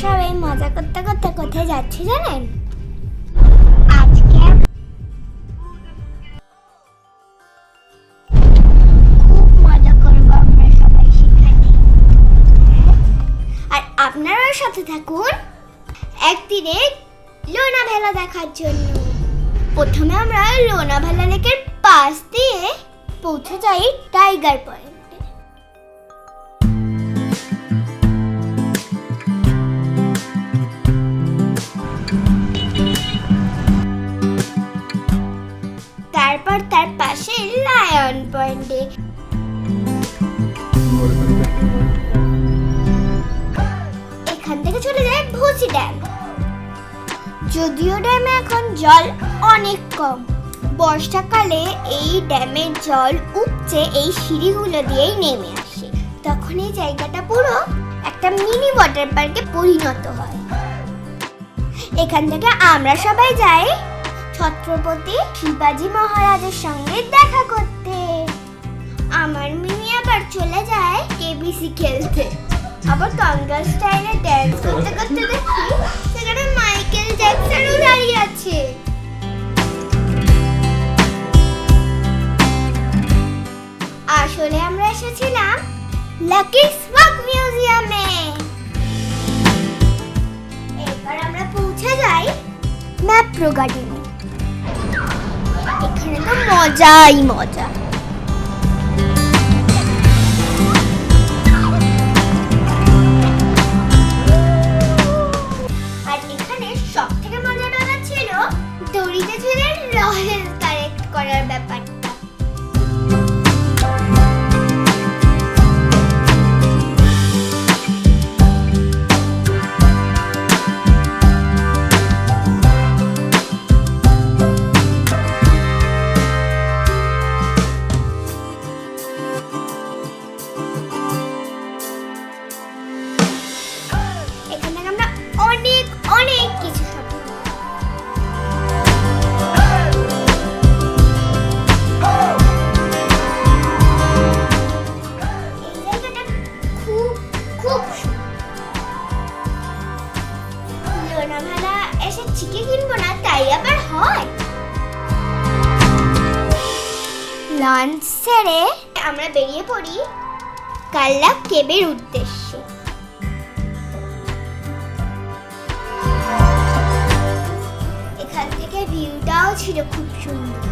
সবাই মজা করতে করতে কোথায় যাচ্ছি জানেন? খুব মজা করবো আমরা সবাই সেখানে। আর আপনারাও সাথে থাকুন একদিনে লোনাভেলা দেখার জন্য। প্রথমে আমরা লোনাভেলা লেকের পাশ দিয়ে পৌঁছে যাই টাইগার পয়েন্টে। তারপর তার পাশে লায়ন পয়েন্টে। এখান থেকে চলে যায় ভুসি ড্যাম। যদিও ড্যামে এখন জল অনেক কম, বর্ষাকালে এই ড্যামের জল উপচে এই সিঁড়িগুলো দিয়েই নেমে আসে। তখন এই জায়গাটা পুরো একটা মিনি ওয়াটার পার্কে পরিণত হয়। এখান থেকে আমরা সবাই যাই ছত্রপতি শিবাজি মহারাজের সঙ্গে দেখা করতে। আমার মিমি আবার চলে যায় কেবিসি খেলতে। আবার কঙ্গা স্টাইলে ড্যান্স করতে করতে দেখি সেখানে মাইকেল জ্যাকসনও দাঁড়িয়ে আছে। আসলে আমরা এসেছিলাম লাকি স্পার্ক মিউজিয়ামে। এবার আমরা পৌঁছে যাই ম্যাপ্রো গার্ডেনে। এখানে তো মজাই মজা। আর এখানে সব থেকে মজার ব্যাপার ছিল দড়িতে ঝুলে রয়েল কালেক্ট করার ব্যাপারটা। অনেক কিছু খুব লোনাভালা এসে চিকে কিনবো না তাই আবার হয়। লাঞ্চ সেরে আমরা বেরিয়ে পড়ি কাল্লা কেবের উদ্দেশ্যে। এখান থেকে ভিউটাও ছিল খুব সুন্দর।